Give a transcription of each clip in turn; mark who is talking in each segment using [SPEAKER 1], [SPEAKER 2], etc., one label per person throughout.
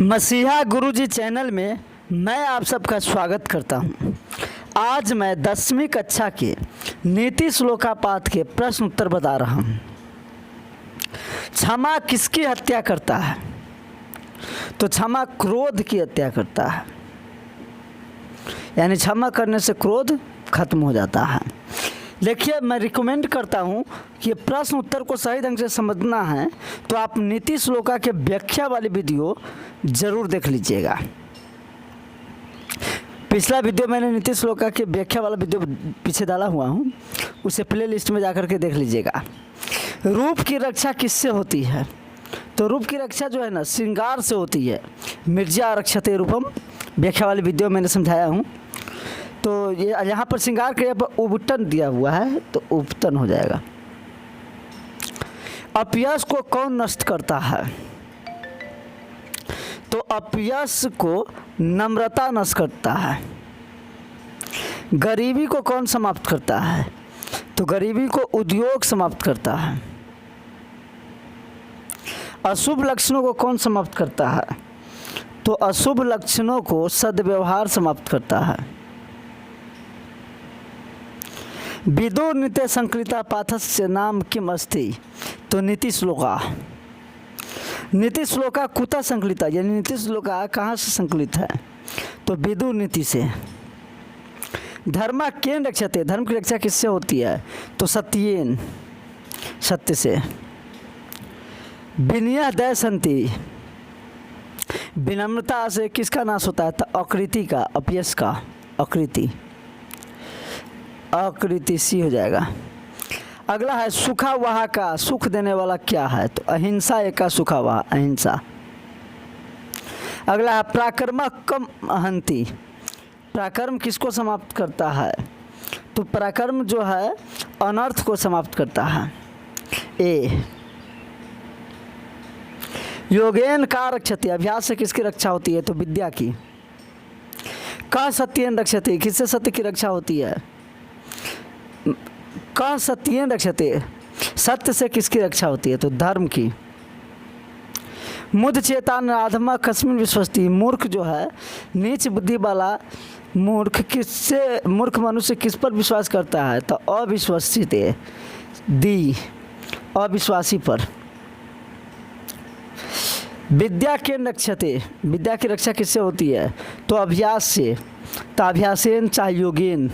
[SPEAKER 1] मसीहा गुरुजी चैनल में मैं आप सबका स्वागत करता हूं। आज मैं 10वीं कक्षा के नीति श्लोकापात के प्रश्न उत्तर बता रहा हूं। क्षमा किसकी हत्या करता है? तो क्षमा क्रोध की हत्या करता है, यानी क्षमा करने से क्रोध खत्म हो जाता है। देखिए, मैं रिकमेंड करता हूं कि प्रश्न उत्तर को सही ढंग से समझना है तो आप नीति श्लोका के व्याख्या वाली वीडियो ज़रूर देख लीजिएगा। पिछला वीडियो मैंने नीति श्लोका के व्याख्या वाला वीडियो पीछे डाला हुआ हूं, उसे प्ले लिस्ट में जाकर के देख लीजिएगा। रूप की रक्षा किससे होती है? तो रूप की रक्षा जो है ना, श्रृंगार से होती है। मिर्जा रक्षते रूपम व्याख्या वाली वीडियो मैंने समझाया हूँ। तो ये यहाँ पर श्रृंगार के पर उपटन दिया हुआ है, तो उपटन हो जाएगा। अपयश को कौन नष्ट करता है? तो अपयश को नम्रता नष्ट करता है। गरीबी को कौन समाप्त करता है? तो गरीबी को उद्योग समाप्त करता है। अशुभ लक्षणों को कौन समाप्त करता है? तो अशुभ लक्षणों को सद्व्यवहार समाप्त करता है। विदुर नीते संकृता पाठस्य नाम किम अस्ति? तो नीति श्लोका। नीति श्लोका कुतः संकलिता, यानी नीति श्लोका कहाँ से संकलित है? तो विदुर नीति से। धर्मा केन रक्षते, धर्म की रक्षा किससे होती है? तो सत्येन, सत्य से। विनय दय संति, विनम्रता से किसका नाश होता है? तो अकृति का, अपयश का, अकृति, अकृति सी हो जाएगा। अगला है सुखा वहा का, सुख देने वाला क्या है? तो अहिंसा एका सुखा वहा, अहिंसा। अगला है प्राकर्मकम अहंति, प्राकर्म किसको समाप्त करता है? तो प्राकर्म जो है अनर्थ को समाप्त करता है। ए योगेन का रक्षते, अभ्यास से किसकी रक्षा होती है? तो विद्या की। का सत्येन रक्षते, किससे सत्य की रक्षा होती है? का सत्येन रक्षते, सत्य से किसकी रक्षा होती है? तो धर्म की। मुद चेतान अधमा कस्मिन विश्वस्ति, मूर्ख जो है, नीच बुद्धि वाला मूर्ख किससे, मूर्ख मनुष्य किस पर विश्वास करता है? तो अविश्वसित दी, अविश्वासी पर। विद्या के रक्षते, विद्या की रक्षा किससे होती है? तो अभ्यास से। तो अभ्यासेन चाहे योगेन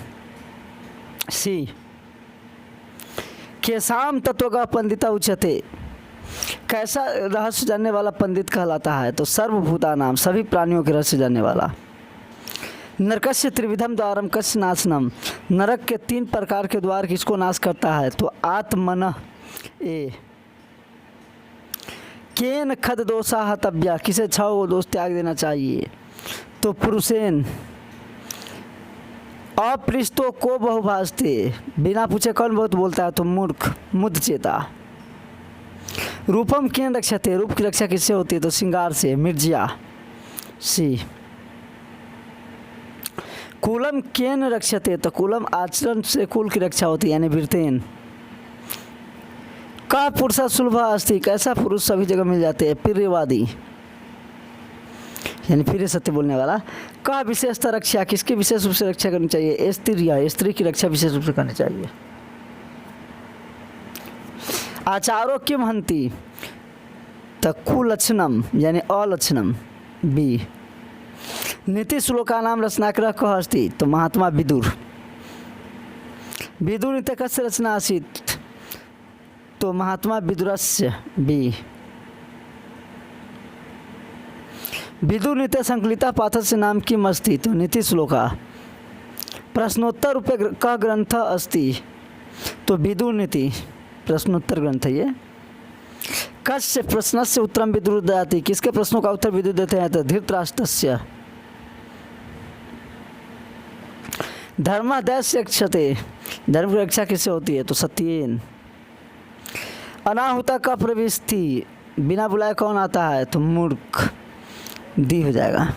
[SPEAKER 1] सी। केसाम तत्व का पंडिता उच्यते, कैसा रहस्य जानने वाला पंडित कहलाता है? तो सर्वभूता नाम, सभी प्राणियों के रहस्य जानने वाला। नरकस्य त्रिविधम द्वारम कस्य नाशनम, नरक के 3 प्रकार के द्वार किसको नाश करता है? तो आत्मनः ए। केन खद दोषा हतव्या, किसे 6 दोष त्याग देना चाहिए? तो पुरुषेन। अपृष्टो को बहुभाषते, बिना पूछे कौन बहुत बोलता है? तो मूर्ख, मुद चेता। रूपम केन रक्षते, रूप की रक्षा किससे होती है? तो श्रृंगार से, मिर्जिया सी। कुलम केन रक्षते, तो कुलम आचरण से कुल की रक्षा होती है, यानी वीरतेन। का पुरुषा सुलभा अस्ति, कैसा पुरुष सभी जगह मिल जाते हैं? प्रियवादी, यानी फिर सत्य बोलने वाला। का विशेषता रक्षा, किसकी विशेष रूप से रक्षा करनी चाहिए? स्त्रिया, स्त्री की रक्षा विशेष रूप से करनी चाहिए। आचारो किम हंति, तो कुलक्षणम, यानी अलक्षणम बी। नीति श्लोका नाम रचनाक्रह कः अस्ति? तो महात्मा विदुर। विदुर नीति कस्य रचना आसीत्? तो महात्मा विदुरस्य बी। विदुर नीति संकलिता पाठस्य नाम किम अस्ति? तो नीति श्लोका। प्रश्नोत्तर रूपे कः ग्रंथ अस्ति? तो विदुर नीति प्रश्नोत्तर ग्रंथ है ये। कस्य प्रश्नस्य उत्तरम विदुर ददाति, किसके प्रश्नों का उत्तर विदुर देते हैं? तो धृतराष्ट्रस्य। धर्मादयस्य रक्षते, धर्म की रक्षा किससे होती है? तो सत्येन। अनाहुता का प्रविष्टि, बिना बुलाए कौन आता है? तो मूर्ख, दी हो जाएगा।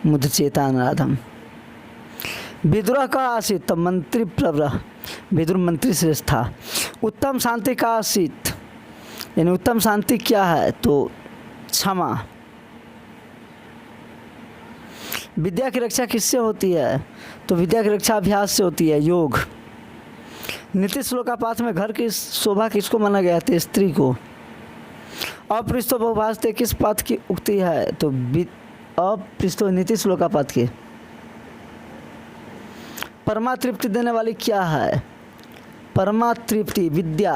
[SPEAKER 1] मुद चेता अनुराधम। विदुर का आसीत, तो मंत्री प्रवर, विदुर मंत्री श्रेष्ठ था। उत्तम शांति का आसीत, यानी उत्तम शांति क्या है? तो क्षमा। विद्या की रक्षा किससे होती है? तो विद्या की रक्षा अभ्यास से होती है, योग। नीति श्लोकापात में घर की शोभा किसको माना गया था? स्त्री को। अपृष्ठो बहुभाषते किस पाठ की उक्ति है? तो अपृष्ठो नीति श्लोकापात की। परमा तृप्ति देने वाली क्या है? परमा तृप्ति विद्या।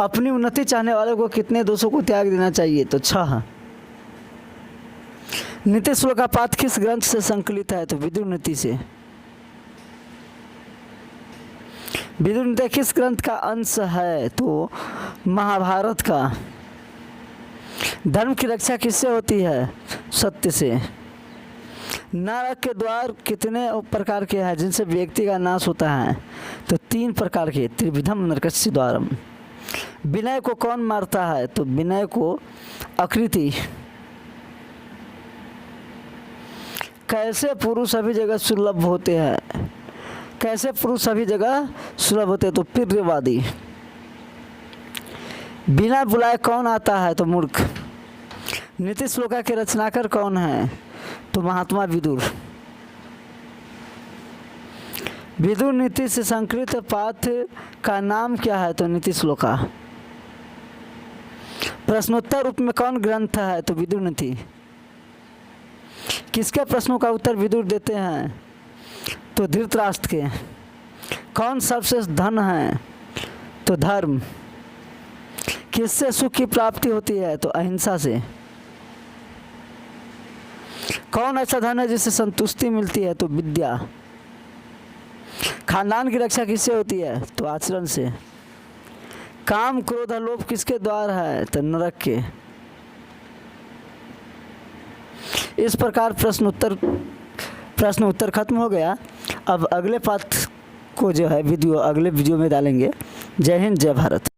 [SPEAKER 1] अपनी उन्नति चाहने वाले को कितने दोषों को त्याग देना चाहिए? तो 6। नीति श्लोकापात किस ग्रंथ से संकलित है? तो विदुर नीति से। विदुर नीति किस ग्रंथ का अंश है? तो महाभारत का। धर्म की रक्षा किससे होती है? सत्य से। नरक के द्वार कितने प्रकार के हैं जिनसे व्यक्ति का नाश होता है? तो 3 प्रकार के। त्रिविधम नरकस्य द्वारम। विनय को कौन मारता है? तो विनय को अकृति। कैसे पुरुष सभी जगह सुलभ होते हैं? कैसे पुरुष सभी जगह सुलभ होते हैं? तो प्रियवादी। बिना बुलाए कौन आता है? तो मूर्ख। नीति श्लोका के रचनाकार कौन है? तो महात्मा विदुर। विदुर नीति से संस्कृत पाठ का नाम क्या है? तो नीति श्लोका। प्रश्नोत्तर रूप में कौन ग्रंथ है? तो विदुर नीति। किसके प्रश्नों का उत्तर विदुर देते हैं? तो धृतराष्ट्र के। कौन सर्वश्रेष्ठ धन है? तो धर्म। किससे सुख की प्राप्ति होती है? तो अहिंसा से। कौन ऐसा धन है जिससे संतुष्टि मिलती है? तो विद्या। खानदान की रक्षा किससे होती है? तो आचरण से। काम क्रोध लोभ किसके द्वार है? तो नरक के। इस प्रकार प्रश्न उत्तर खत्म हो गया। अब अगले पाठ को जो है अगले वीडियो में डालेंगे। जय हिंद, जय भारत।